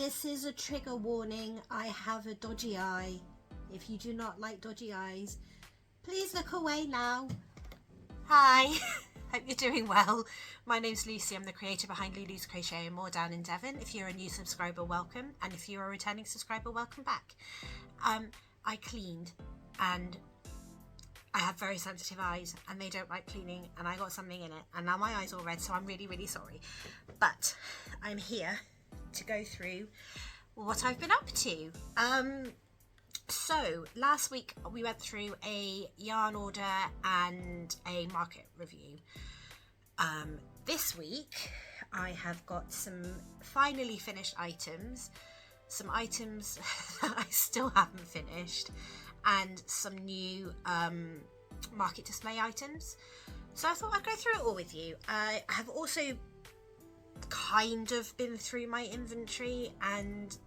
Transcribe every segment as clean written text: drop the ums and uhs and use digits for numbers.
This is a trigger warning. I have a dodgy eye. If you do not like dodgy eyes, please look away now. Hi, hope you're doing well. My name's Lucy. I'm the creator behind Lulu's Crochet and More down in Devon. If you're a new subscriber, welcome. And if you're a returning subscriber, welcome back. I cleaned and I have very sensitive eyes and they don't like cleaning, and I got something in it and now my eyes are red, so I'm really sorry. But I'm here to go through what I've been up to. So last week we went through a yarn order and a market review. This week I have got some finally finished items, some items that I still haven't finished, and some new market display items. So I thought I'd go through it all with you. I have also kind of been through my inventory and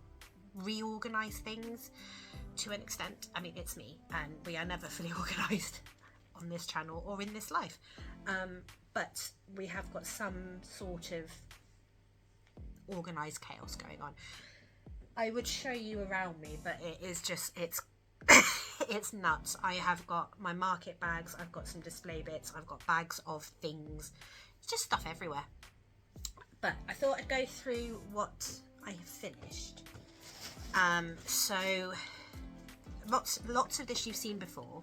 reorganized things to an extent. I mean, it's me and we are never fully organized on this channel or in this life, but we have got some sort of organized chaos going on. I would show you around me, but it is just, it's it's nuts. I have got my market bags, I've got some display bits, I've got bags of things, it's just stuff everywhere. But I thought I'd go through what I have finished. So lots of this you've seen before,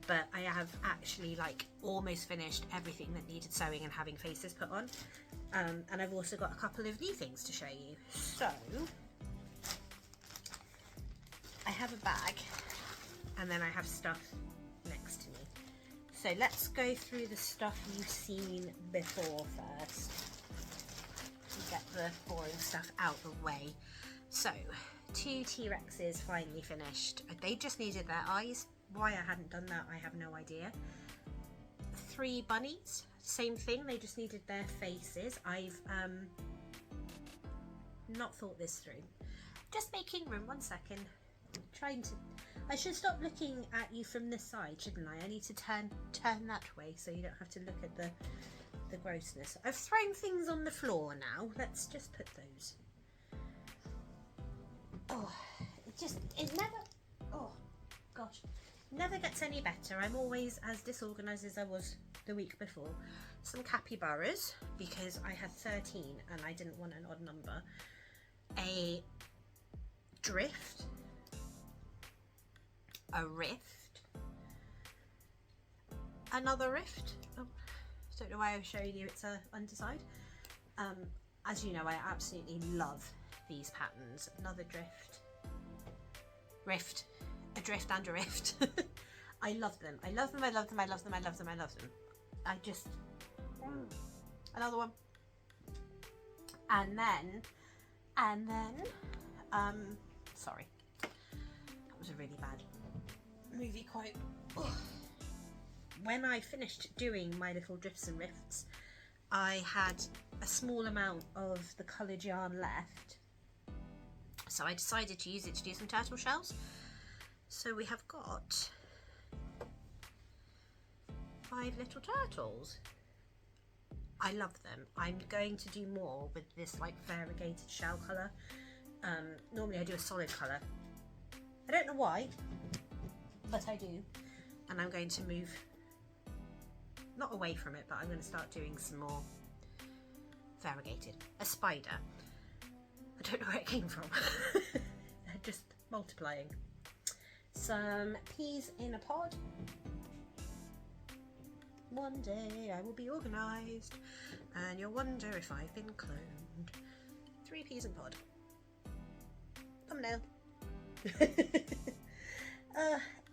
but I have actually like almost finished everything that needed sewing and having faces put on. And I've also got a couple of new things to show you. So I have a bag and then I have stuff next to me. So let's go through the stuff you've seen before first. Get the boring stuff out of the way. So 2 T-Rexes finally finished. They just needed their eyes. Why I hadn't done that, I have no idea. 3 bunnies, same thing, they just needed their faces. I've not thought this through. Just making room, 1 second. I should stop looking at you from this side, shouldn't I? I need to turn that way so you don't have to look at the grossness. I've thrown things on the floor now. Let's just put those. Oh, it never, oh gosh, never gets any better. I'm always as disorganized as I was the week before. Some capybaras, because I had 13 and I didn't want an odd number. A drift. A rift. Another rift. Oh, don't know why I'm showing you, it's a underside. As you know, I absolutely love these patterns. Another drift, rift, a drift and a rift. I love them. I love them. I love them. I love them. I love them. I love them. I just another one. And then sorry, that was a really bad movie quote. Ugh. When I finished doing my little drifts and rifts, I had a small amount of the coloured yarn left, so I decided to use it to do some turtle shells. So we have got 5 little turtles. I love them. I'm going to do more with this like variegated shell colour. Normally I do a solid colour. I don't know why, but I do. And I'm going to move, not away from it, but I'm going to start doing some more variegated. A spider. I don't know where it came from. They're just multiplying. Some peas in a pod. One day I will be organised and you'll wonder if I've been cloned. 3 peas in a pod. Thumbnail.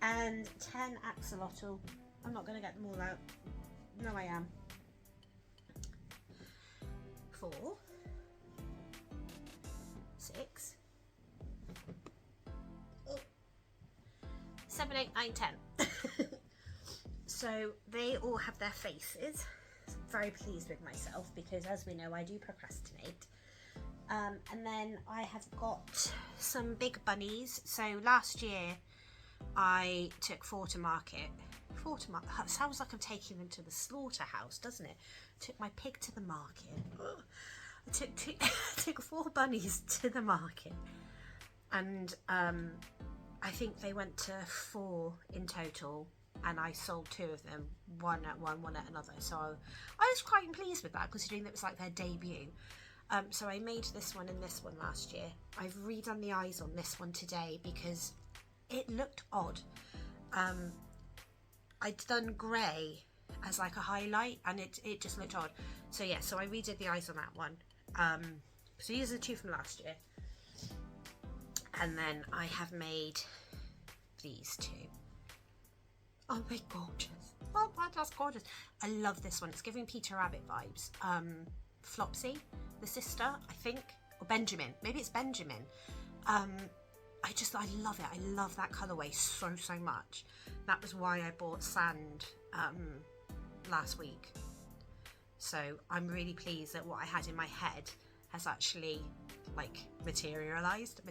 And 10 axolotl. I'm not going to get them all out. No, I am. 4, 6, 7, 8, 9, 10. So they all have their faces. I'm very pleased with myself because, as we know, I do procrastinate. And then I have got some big bunnies. So last year I took 4 to market. 4 to market. Sounds like I'm taking them to the slaughterhouse, doesn't it? Took my pig to the market. Ugh. took 4 bunnies to the market, and I think they went to 4 in total, and I sold 2 of them, one at one at another. So I was quite pleased with that, considering that it was like their debut. So I made this one and this one last year. I've redone the eyes on this one today because it looked odd. I'd done grey as like a highlight, and it just looked odd. So yeah, so I redid the eyes on that one. So these are the 2 from last year. And then I have made these 2. Oh, they're gorgeous. Oh, they're just gorgeous. I love this one. It's giving Peter Rabbit vibes. Flopsy, the sister, I think, or Benjamin. Maybe it's Benjamin. I love it. I love that colourway so much. That was why I bought Sand last week. So I'm really pleased that what I had in my head has actually like materialized,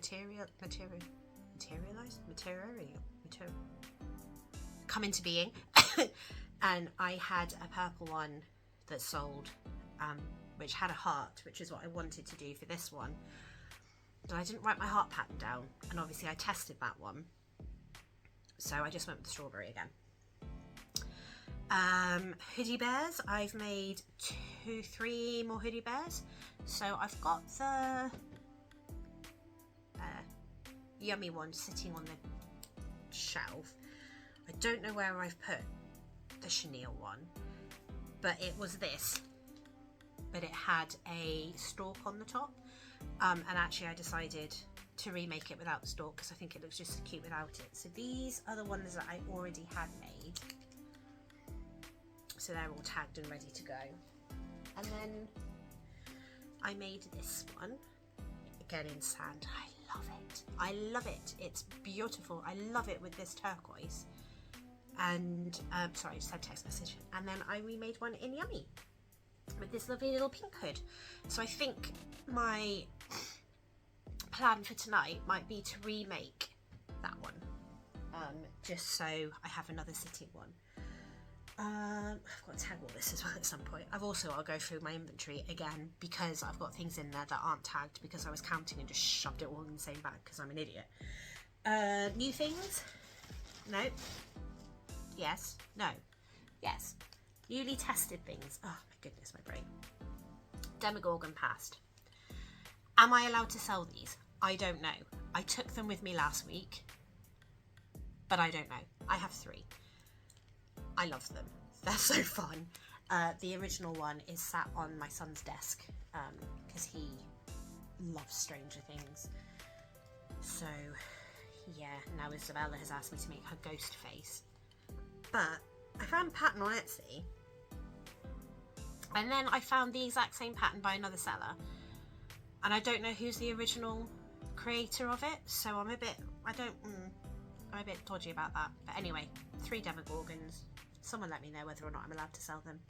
come into being. And I had a purple one that sold, which had a heart, which is what I wanted to do for this one. But I didn't write my heart pattern down, and obviously I tested that one, so I just went with the strawberry again. Hoodie bears, I've made 3 more hoodie bears. So I've got the yummy one sitting on the shelf. I don't know where I've put the chenille one, but it was this, but it had a stalk on the top, and actually I decided to remake it without the stalk because I think it looks just so cute without it. So these are the ones that I already had made, so they're all tagged and ready to go. And then I made this one again in sand. I love it. It's beautiful. I love it with this turquoise. And sorry, I just had a text message. And then I remade one in Yummy with this lovely little pink hood. So I think my plan for tonight might be to remake that one, just so I have another sitting one. I've got to tag all this as well at some point. I'll go through my inventory again because I've got things in there that aren't tagged because I was counting and just shoved it all in the same bag because I'm an idiot. New things? No. Yes. No. Yes. Newly tested things. Oh my goodness, my brain. Demogorgon Past. Am I allowed to sell these? I don't know. I took them with me last week, but I don't know. I have 3. I love them. They're so fun. The original one is sat on my son's desk because he loves Stranger Things. So yeah, now Isabella has asked me to make her ghost face. But I found a pattern on Etsy, and then I found the exact same pattern by another seller, and I don't know who's the original creator of it, so I'm a bit dodgy about that. But anyway, 3 Demogorgons. Someone let me know whether or not I'm allowed to sell them.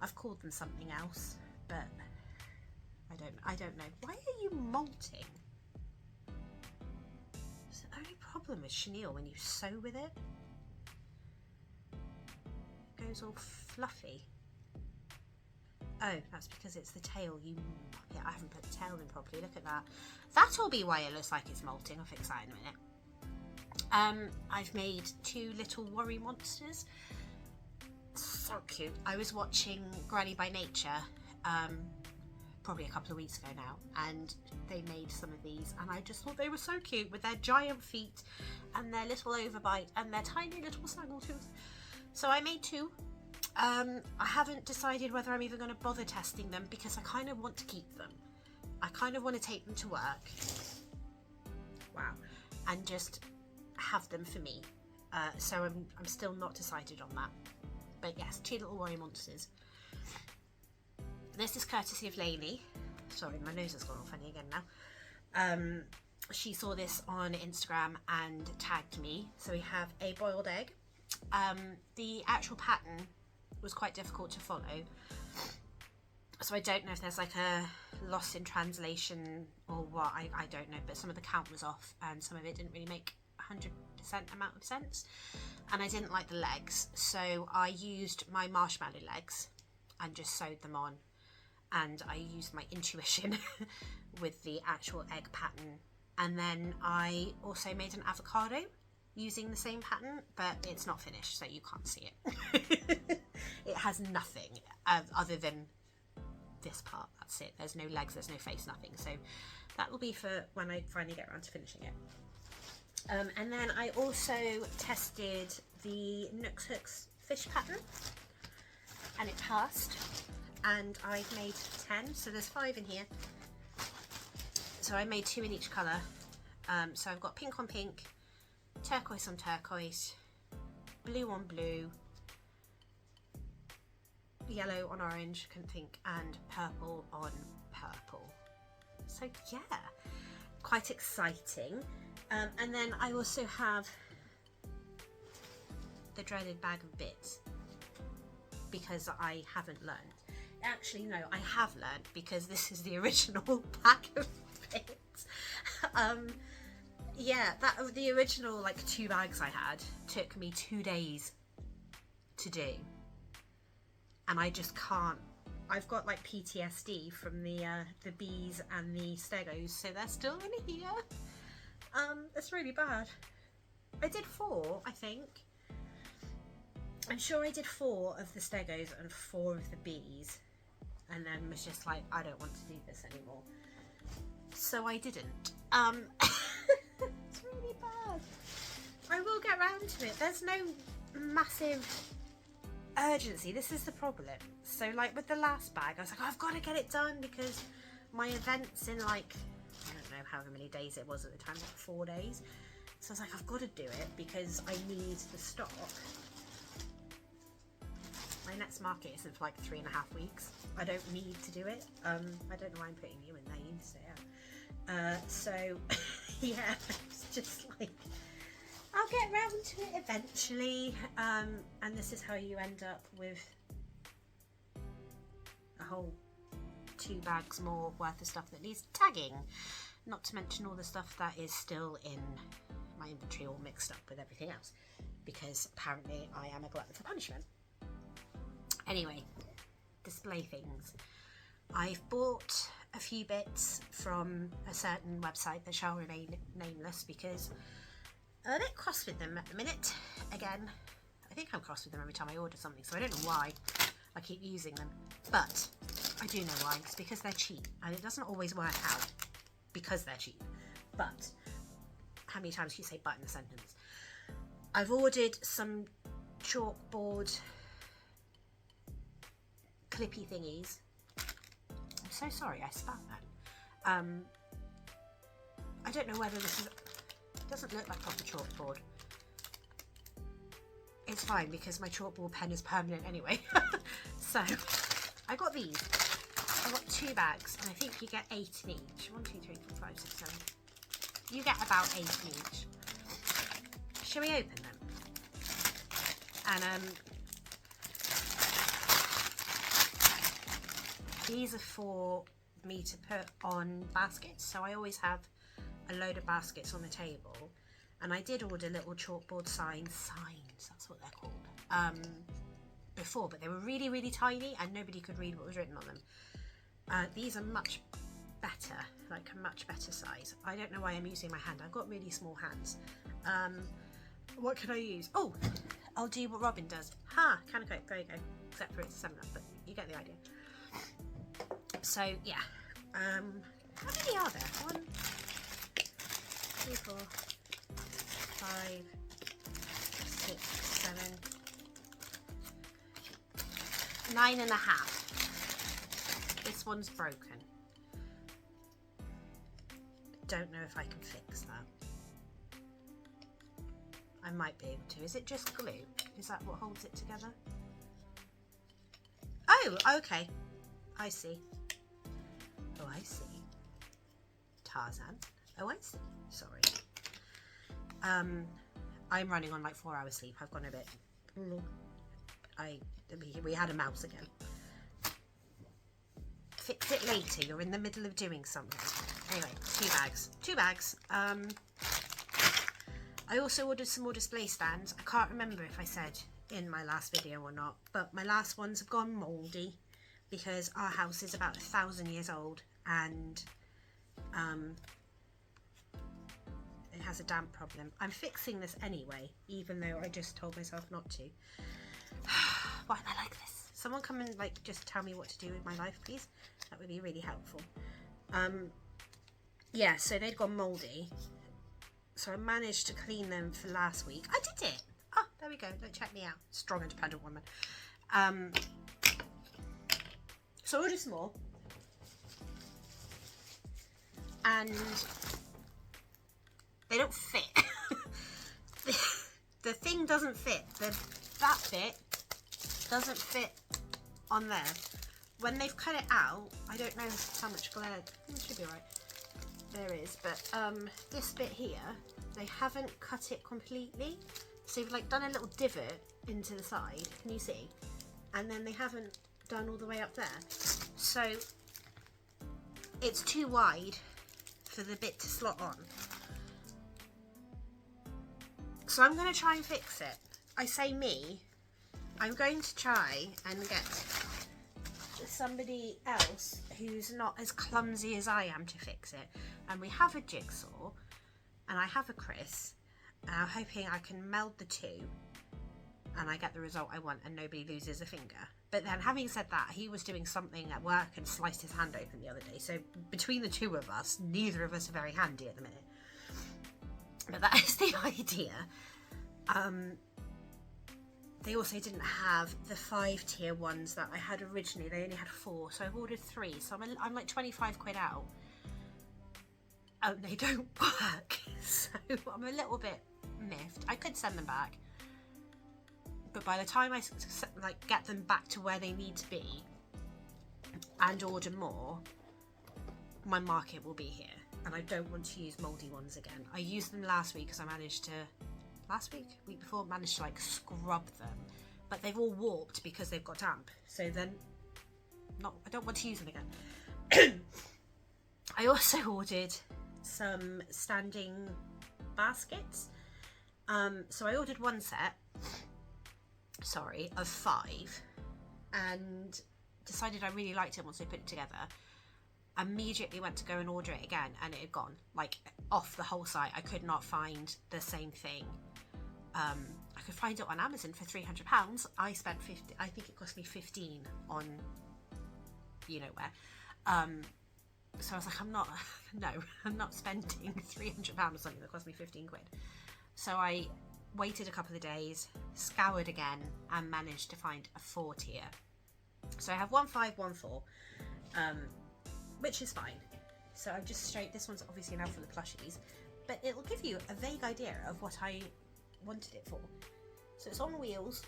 I've called them something else, but I don't know. Why are you molting? It's the only problem with chenille when you sew with it. It goes all fluffy. Oh, that's because it's the tail. Yeah, I haven't put the tail in properly. Look at that. That'll be why it looks like it's molting. I'll fix that in a minute. I've made 2 little worry monsters. So cute. I was watching Granny by Nature probably a couple of weeks ago now, and they made some of these, and I just thought they were so cute with their giant feet and their little overbite and their tiny little snaggletooth. So I made 2. I haven't decided whether I'm even going to bother testing them because I kind of want to keep them. I kind of want to take them to work. Wow. And just have them for me. So I'm still not decided on that. But yes, 2 little worry monsters. This is courtesy of Lainey. Sorry, my nose has gone all funny again now. She saw this on Instagram and tagged me. So we have a boiled egg. The actual pattern was quite difficult to follow. So I don't know if there's like a loss in translation or what, I don't know, but some of the count was off and some of it didn't really make 100% amount of sense, and I didn't like the legs, so I used my marshmallow legs and just sewed them on, and I used my intuition with the actual egg pattern. And then I also made an avocado using the same pattern, but it's not finished, so you can't see it. It has nothing other than this part. That's it. There's no legs, there's no face, nothing. So that will be for when I finally get around to finishing it. And then I also tested the Nooks Hooks fish pattern, and it passed, and I've made 10, so there's 5 in here. So I made 2 in each colour. So I've got pink on pink, turquoise on turquoise, blue on blue, yellow on orange, couldn't think, and purple on purple. So yeah, quite exciting. And then I also have the dreaded bag of bits, because I haven't learned. Actually, no, I have learned, because this is the original pack of bits. Yeah, the original like 2 bags I had took me 2 days to do, and I just can't. I've got like PTSD from the bees and the stegos, so they're still in here. It's really bad. I did 4, I think. I'm sure I did 4 of the stegos and 4 of the bees, and then was just like, I don't want to do this anymore. So I didn't. It's really bad. I will get round to it. There's no massive urgency. This is the problem. So like with the last bag, I was like, oh, I've got to get it done because my event's in like, I don't know however many days it was at the time, like 4 days. So I was like, I've got to do it because I need the stock. My next market isn't for like 3.5 weeks. I don't need to do it. I don't know why I'm putting you in there. You need to stay out. So yeah, it's just like, I'll get round to it eventually. And this is how you end up with a whole 2 bags more worth of stuff that needs tagging. Not to mention all the stuff that is still in my inventory all mixed up with everything else, because apparently I am a glutton for punishment. Anyway, display things. I've bought a few bits from a certain website that shall remain nameless because I'm a bit cross with them at the minute. Again, I think I'm cross with them every time I order something, so I don't know why I keep using them. But I do know why. It's because they're cheap, and it doesn't always work out because they're cheap. But how many times can you say but in a sentence? I've ordered some chalkboard clippy thingies. I'm so sorry, I spat that. I don't know whether this is, it doesn't look like proper chalkboard. It's fine because my chalkboard pen is permanent anyway. So I got these. I got 2 bags, and I think you get 8 in each. 1, 2, 3, 4, 5, 6, 7. You get about 8 in each. Shall we open them? And these are for me to put on baskets, so I always have a load of baskets on the table. And I did order little chalkboard signs, that's what they're called, before, but they were really, really tiny and nobody could read what was written on them. These are much better, like a much better size. I don't know why I'm using my hand. I've got really small hands. What can I use? Oh, I'll do what Robin does. Ha, can of Coke, there you go. Except for it's 7-Up, but you get the idea. So yeah, how many are there? 1, 2, 4, 5, 6, 7, 9.5. This one's broken. Don't know if I can fix that. I might be able to. Is it just glue? Is that what holds it together? Oh, okay. I see. Oh, I see. Tarzan. Oh, I see. Sorry. I'm running on like 4 hours sleep. I've gone a bit. We had a mouse again. Fix it later. You're in the middle of doing something. Anyway, 2 bags. 2 bags. I also ordered some more display stands. I can't remember if I said in my last video or not, but my last ones have gone mouldy. because our house is about 1,000 years old and it has a damp problem. I'm fixing this anyway, even though I just told myself not to. Why am I like this? Someone come and like just tell me what to do with my life, please. That would be really helpful. Yeah, so they'd gone mouldy. So I managed to clean them for last week. I did it. Oh, there we go. Don't check me out. Strong, independent woman. So I ordered some more. And they don't fit. The thing doesn't fit. That bit doesn't fit on there. When they've cut it out, I don't know how much glare. It should be alright. There is, but this bit here, they haven't cut it completely. So they've like done a little divot into the side. Can you see? And then they haven't done all the way up there. So it's too wide for the bit to slot on. So I'm going to try and fix it. I say me. I'm going to try and get somebody else who's not as clumsy as I am to fix it. And we have a jigsaw and I have a Chris, and I'm hoping I can meld the two and I get the result I want and nobody loses a finger. But then having said that, he was doing something at work and sliced his hand open the other day. So between the two of us, neither of us are very handy at the minute. But that is the idea. They also didn't have the 5-tier ones that I had originally. They only had 4, so I've ordered 3. So I'm like 25 quid out. They don't work, so I'm a little bit miffed. I could send them back, but by the time I like get them back to where they need to be and order more, my market will be here, and I don't want to use mouldy ones again. I used them last week because I managed to, week before, managed to like scrub them, but they've all warped because they've got damp. So then, I don't want to use them again. I also ordered some standing baskets. So I ordered one set, of 5, and decided I really liked it once I put it together. Immediately went to go and order it again, and it had gone, like, off the whole site. I could not find the same thing. I could find it on Amazon for £300. I spent 50. I think it cost me 15 on, you know where. So I was like, I'm not spending £300 on something that cost me 15 quid. So I waited a couple of days, scoured again, and managed to find a 4-tier. So I have 1, 5, 1, 4, which is fine. So I've just straight, this one's obviously now for the plushies, but it'll give you a vague idea of what I wanted it for. So it's on wheels,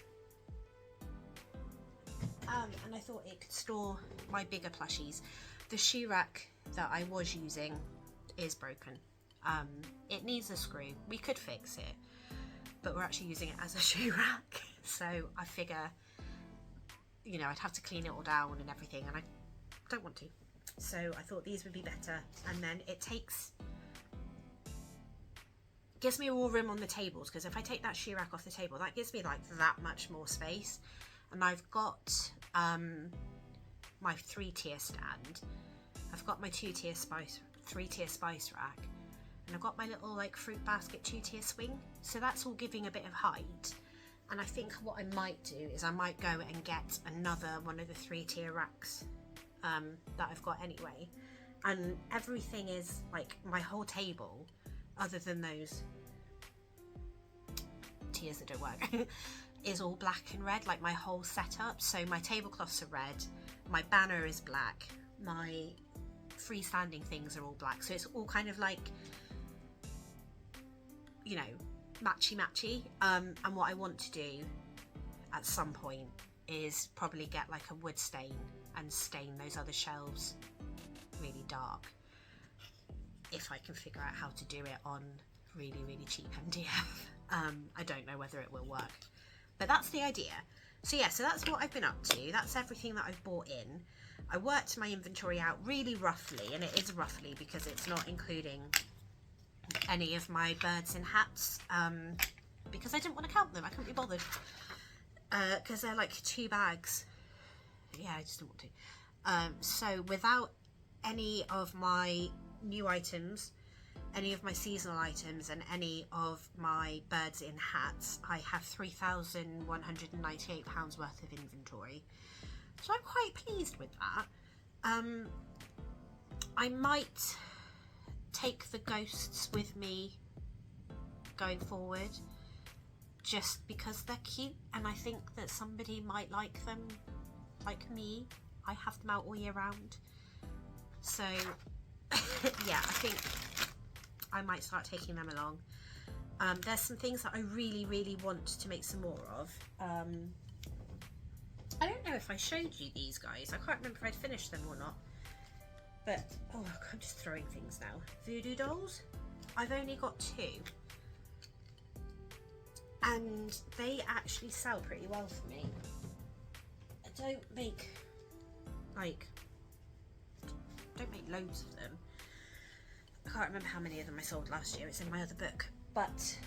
and I thought it could store my bigger plushies. The shoe rack that I was using is broken. It needs a screw. We could fix it, but we're actually using it as a shoe rack. So I figure, you know, I'd have to clean it all down and everything, and I don't want to. So I thought these would be better. And then it gives me all room on the tables, because if I take that shoe rack off the table, that gives me like that much more space. And I've got my 3-tier stand. I've got my 3-tier spice rack, and I've got my little like fruit basket 2-tier swing. So that's all giving a bit of height. And I think what I might do is I might go and get another one of the 3-tier racks that I've got anyway. And everything is like, my whole table, other than those tiers that don't work, is all black and red, like my whole setup. So my tablecloths are red, my banner is black, my freestanding things are all black. So it's all kind of like, you know, matchy. And what I want to do at some point is probably get like a wood stain and stain those other shelves really dark, if I can figure out how to do it on really, really cheap MDF. I don't know whether it will work, but that's the idea. So yeah, so that's what I've been up to. That's everything that I've bought in. I worked my inventory out really roughly, and it is roughly because it's not including any of my birds and hats, because I didn't want to count them. I couldn't be bothered, because they're like 2 bags yeah, I just don't want to. So without any of my new items, any of my seasonal items, and any of my birds in hats, I have £3,198 worth of inventory. So I'm quite pleased with that. I might take the ghosts with me going forward, just because they're cute and I think that somebody might like them, like me. I have them out all year round. So yeah, I think I might start taking them along. There's some things that I really want to make some more of. I don't know if I showed you these guys. I can't remember if I'd finished them or not. But, oh, I'm just throwing things now. Voodoo dolls. I've only got 2. And they actually sell pretty well for me. I don't make loads of them. I can't remember how many of them I sold last year. It's in my other book. But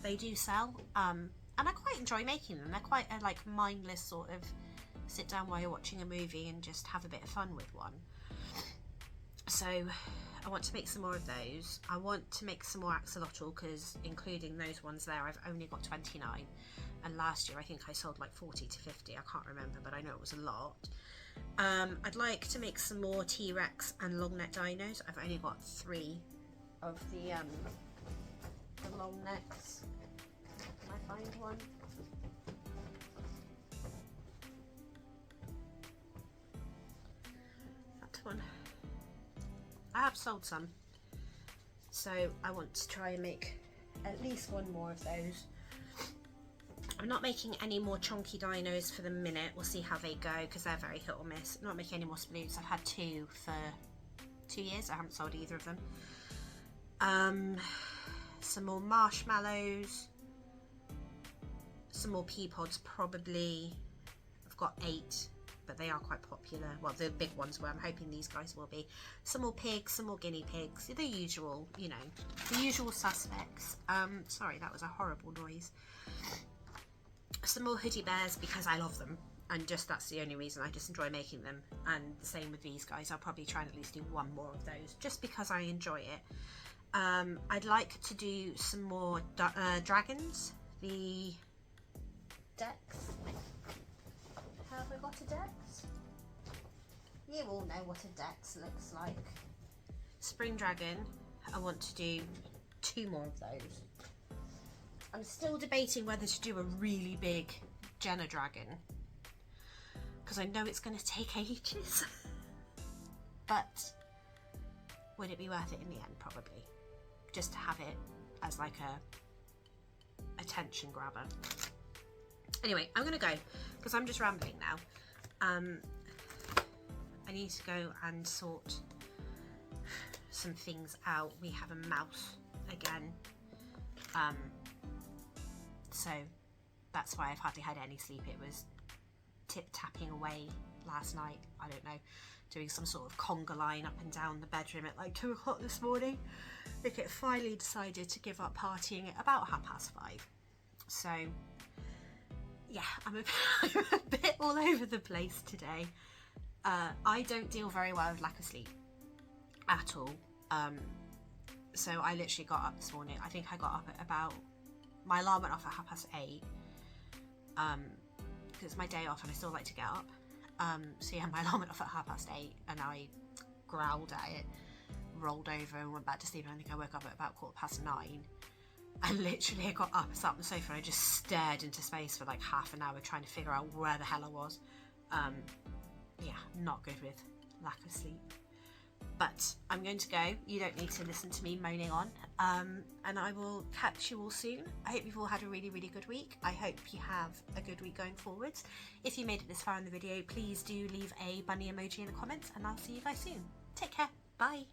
they do sell. And I quite enjoy making them. They're quite a mindless sort of sit down while you're watching a movie and just have a bit of fun with one. So I want to make some more of those. I want to make some more axolotl, because including those ones there, I've only got 29. And last year I think I sold 40 to 50. I can't remember, but I know it was a lot. I'd like to make some more T-Rex and long neck dinos. I've only got 3 of the long necks. Can I find one? That one. I have sold some, so I want to try and make at least one more of those. I'm not making any more chunky dinos for the minute. We'll see how they go, because they're very hit or miss. I'm not making any more sploons. I've had 2 for 2 years. I haven't sold either of them. Some more marshmallows, some more pea pods probably. I've got 8, but they are quite popular. Well, the big ones were. I'm hoping these guys will be. Some more pigs, some more guinea pigs. The usual, you know, the usual suspects. Sorry, that was a horrible noise. Some more hoodie bears, because I love them, and just that's the only reason. I just enjoy making them. And the same with these guys. I'll probably try and at least do 1 more of those, just because I enjoy it. I'd like to do some more dragons. The Dex. Have I got a Dex? You all know what a Dex looks like. Spring dragon. I want to do 2 more of those. I'm still debating whether to do a really big Jenna dragon, because I know it's going to take ages. But would it be worth it in the end? Probably. Just to have it as a attention grabber. Anyway, I'm gonna go, because I'm just rambling now. I need to go and sort some things out. We have a mouse again. So that's why I've hardly had any sleep. It was tip-tapping away last night. I don't know, doing some sort of conga line up and down the bedroom at 2 o'clock this morning. I think it finally decided to give up partying at about 5:30. So yeah, I'm a bit all over the place today. I don't deal very well with lack of sleep at all. So I literally got up this morning. I think I got up at about, my alarm went off at 8:30. Because it's my day off and I still like to get up. So yeah, my alarm went off at 8:30, and I growled at it, rolled over and went back to sleep. And I think I woke up at about 9:15. And literally I got up, sat on the sofa, and I just stared into space for half an hour trying to figure out where the hell I was. Yeah, not good with lack of sleep. But I'm going to go. You don't need to listen to me moaning on. And I will catch you all soon. I hope you've all had a really good week. I hope you have a good week going forwards. If you made it this far in the video, please do leave a bunny emoji in the comments, and I'll see you guys soon. Take care. Bye.